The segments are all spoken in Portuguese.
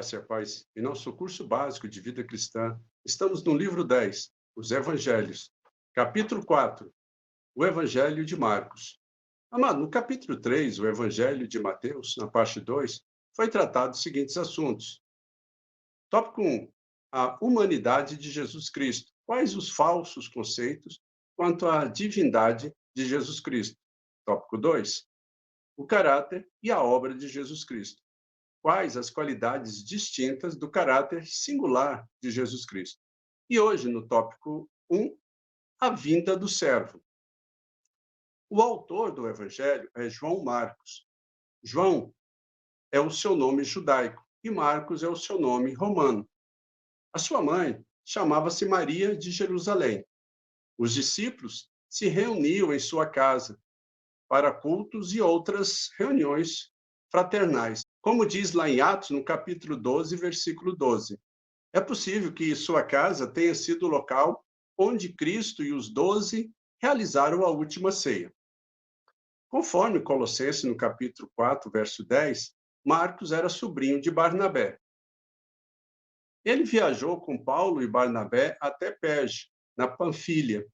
Graça e a paz. Em nosso curso básico de vida cristã, estamos no livro 10, os Evangelhos, capítulo 4, o Evangelho de Marcos. Amado, no capítulo 3, o Evangelho de Mateus, na parte 2, foi tratado os seguintes assuntos. Tópico 1, a humanidade de Jesus Cristo. Quais os falsos conceitos quanto à divindade de Jesus Cristo? Tópico 2, o caráter e a obra de Jesus Cristo. Quais as qualidades distintas do caráter singular de Jesus Cristo? E hoje, no tópico 1, a vinda do servo. O autor do Evangelho é João Marcos. João é o seu nome judaico e Marcos é o seu nome romano. A sua mãe chamava-se Maria de Jerusalém. Os discípulos se reuniam em sua casa para cultos e outras reuniões fraternais. Como diz lá em Atos, no capítulo 12, versículo 12. É possível que sua casa tenha sido o local onde Cristo e os 12 realizaram a última ceia. Conforme Colossenses, no capítulo 4, verso 10, Marcos era sobrinho de Barnabé. Ele viajou com Paulo e Barnabé até Perge, na Panfilha,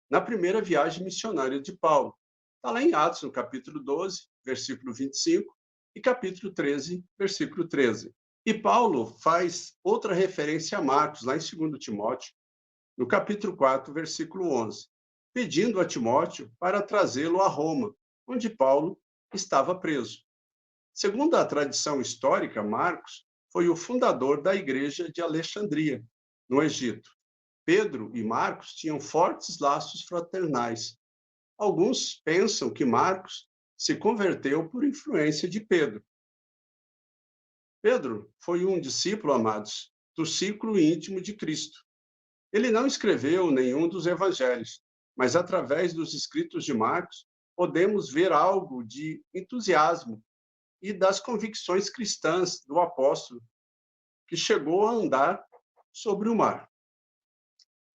na primeira viagem missionária de Paulo. Está lá em Atos, no capítulo 12, versículo 25, e capítulo 13, versículo 13. E Paulo faz outra referência a Marcos, lá em 2 Timóteo, no capítulo 4, versículo 11, pedindo a Timóteo para trazê-lo a Roma, onde Paulo estava preso. Segundo a tradição histórica, Marcos foi o fundador da igreja de Alexandria, no Egito. Pedro e Marcos tinham fortes laços fraternais. Alguns pensam que Marcos se converteu por influência de Pedro. Pedro foi um discípulo, amados, do círculo íntimo de Cristo. Ele não escreveu nenhum dos evangelhos, mas através dos escritos de Marcos, podemos ver algo de entusiasmo e das convicções cristãs do apóstolo, que chegou a andar sobre o mar.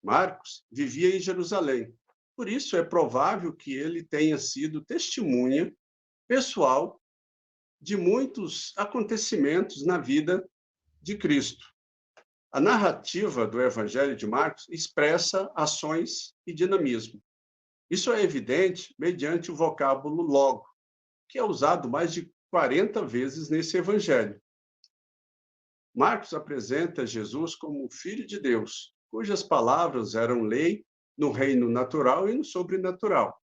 Marcos vivia em Jerusalém, por isso é provável que ele tenha sido testemunha pessoal de muitos acontecimentos na vida de Cristo. A narrativa do Evangelho de Marcos expressa ações e dinamismo. Isso é evidente mediante o vocábulo logo, que é usado mais de 40 vezes nesse Evangelho. Marcos apresenta Jesus como o Filho de Deus, cujas palavras eram lei no reino natural e no sobrenatural.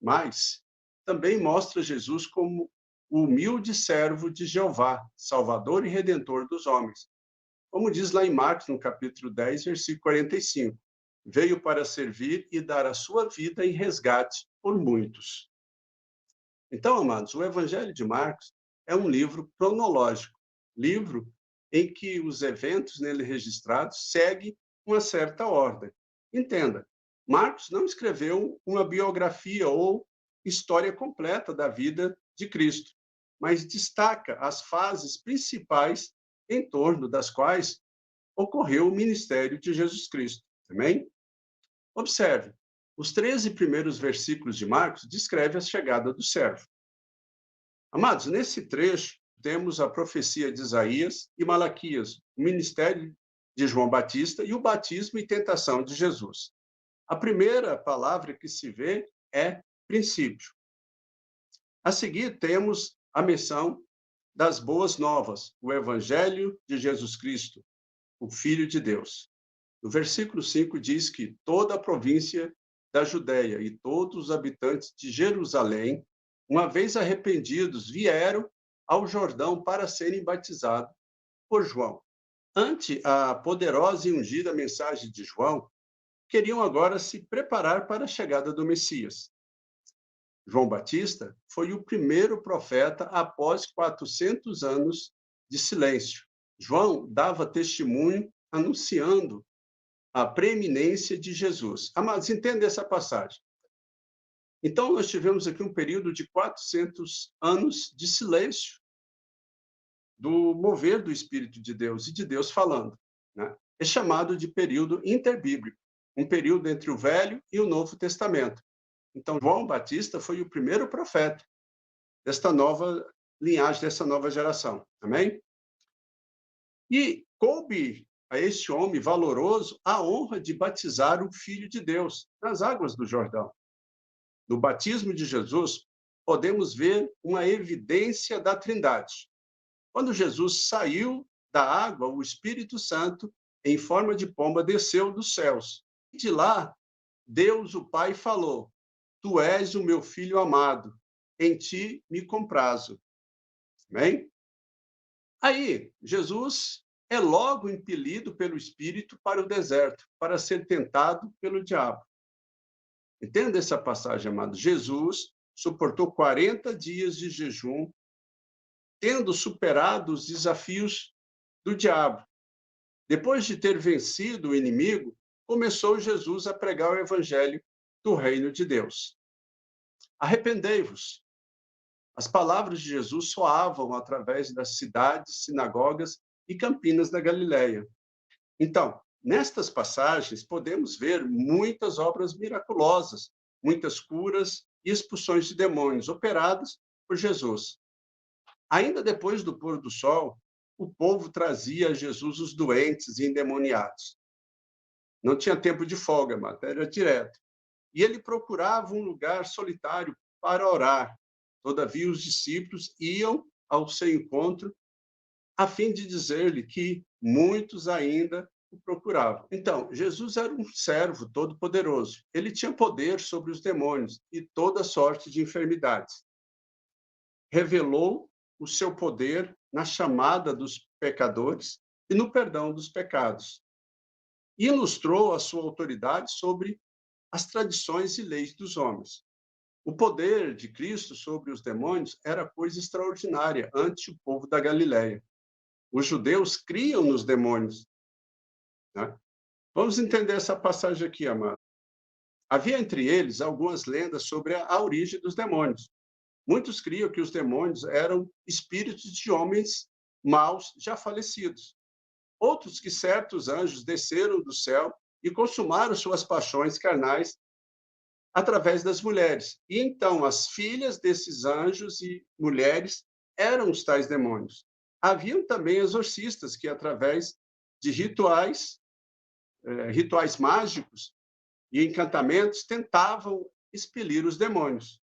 Mas também mostra Jesus como o humilde servo de Jeová, Salvador e Redentor dos homens. Como diz lá em Marcos, no capítulo 10, versículo 45. Veio para servir e dar a sua vida em resgate por muitos. Então, amados, o Evangelho de Marcos é um livro cronológico, livro em que os eventos nele registrados seguem uma certa ordem. Entenda, Marcos não escreveu uma biografia ou história completa da vida de Cristo, mas destaca as fases principais em torno das quais ocorreu o ministério de Jesus Cristo. Amém? Observe, os 13 primeiros versículos de Marcos descrevem a chegada do servo. Amados, nesse trecho, temos a profecia de Isaías e Malaquias, o ministério de João Batista e o batismo e tentação de Jesus. A primeira palavra que se vê é princípio. A seguir, temos a menção das boas novas, o Evangelho de Jesus Cristo, o Filho de Deus. No versículo 5 diz que toda a província da Judéia e todos os habitantes de Jerusalém, uma vez arrependidos, vieram ao Jordão para serem batizados por João. Ante a poderosa e ungida mensagem de João, queriam agora se preparar para a chegada do Messias. João Batista foi o primeiro profeta após 400 anos de silêncio. João dava testemunho anunciando a preeminência de Jesus. Amados, entenda essa passagem. Então, nós tivemos aqui um período de 400 anos de silêncio do mover do Espírito de Deus e de Deus falando, né? É chamado de período interbíblico, um período entre o Velho e o Novo Testamento. Então, João Batista foi o primeiro profeta desta nova linhagem, dessa nova geração. Amém? E coube a este homem valoroso a honra de batizar o Filho de Deus nas águas do Jordão. No batismo de Jesus, podemos ver uma evidência da Trindade. Quando Jesus saiu da água, o Espírito Santo, em forma de pomba, desceu dos céus. E de lá, Deus, o Pai, falou: Tu és o meu filho amado, em ti me comprazo. Amém? Aí, Jesus é logo impelido pelo Espírito para o deserto, para ser tentado pelo diabo. Entenda essa passagem, amado. Jesus suportou 40 dias de jejum, tendo superado os desafios do diabo. Depois de ter vencido o inimigo, começou Jesus a pregar o evangelho do reino de Deus. Arrependei-vos. As palavras de Jesus soavam através das cidades, sinagogas e campinas da Galileia. Então, nestas passagens, podemos ver muitas obras miraculosas, muitas curas e expulsões de demônios operadas por Jesus. Ainda depois do pôr do sol, o povo trazia a Jesus os doentes e endemoniados. Não tinha tempo de folga, mas era direto. E ele procurava um lugar solitário para orar. Todavia, os discípulos iam ao seu encontro a fim de dizer-lhe que muitos ainda o procuravam. Então, Jesus era um servo todo-poderoso. Ele tinha poder sobre os demônios e toda sorte de enfermidades. Revelou o seu poder na chamada dos pecadores e no perdão dos pecados. E ilustrou a sua autoridade sobre as tradições e leis dos homens. O poder de Cristo sobre os demônios era coisa extraordinária ante o povo da Galileia. Os judeus criam nos demônios, né? Vamos entender essa passagem aqui, amado. Havia entre eles algumas lendas sobre a origem dos demônios. Muitos criam que os demônios eram espíritos de homens maus já falecidos. Outros que certos anjos desceram do céu e consumaram suas paixões carnais através das mulheres. E então as filhas desses anjos e mulheres eram os tais demônios. Haviam também exorcistas que, através de rituais mágicos e encantamentos, tentavam expelir os demônios.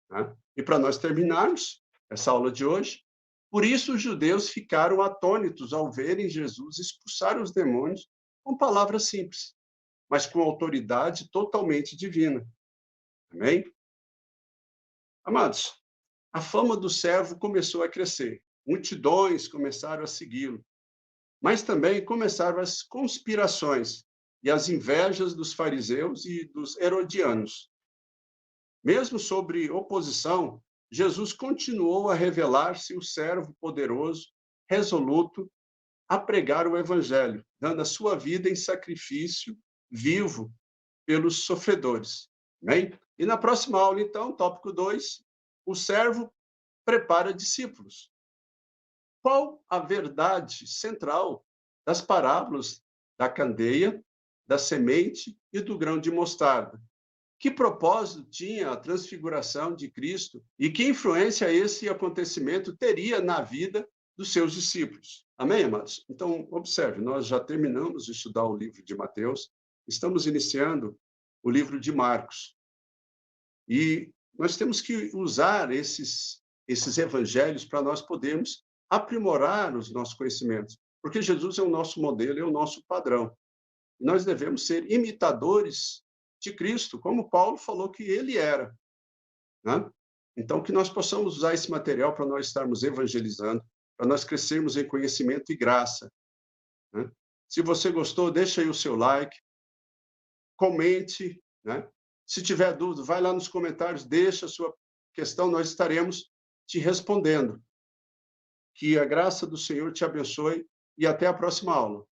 Né? E para nós terminarmos essa aula de hoje, por isso os judeus ficaram atônitos ao verem Jesus expulsar os demônios com palavras simples, mas com autoridade totalmente divina. Amém? Amados, a fama do servo começou a crescer. Multidões começaram a segui-lo. Mas também começaram as conspirações e as invejas dos fariseus e dos herodianos. Mesmo sobre oposição, Jesus continuou a revelar-se o servo poderoso, resoluto, a pregar o evangelho, dando a sua vida em sacrifício vivo pelos sofredores. Amém? E na próxima aula, então, tópico 2, o servo prepara discípulos. Qual a verdade central das parábolas da candeia, da semente e do grão de mostarda? Que propósito tinha a transfiguração de Cristo e que influência esse acontecimento teria na vida dos seus discípulos? Amém, amados? Então, observe, nós já terminamos de estudar o livro de Mateus, estamos iniciando o livro de Marcos. E nós temos que usar esses evangelhos para nós podermos aprimorar os nossos conhecimentos, porque Jesus é o nosso modelo, é o nosso padrão. Nós devemos ser imitadores de Cristo, como Paulo falou que ele era, né? Então, que nós possamos usar esse material para nós estarmos evangelizando, para nós crescermos em conhecimento e graça, né? Se você gostou, deixa aí o seu like, comente, né? Se tiver dúvida, vai lá nos comentários, deixa a sua questão, nós estaremos te respondendo. Que a graça do Senhor te abençoe e até a próxima aula.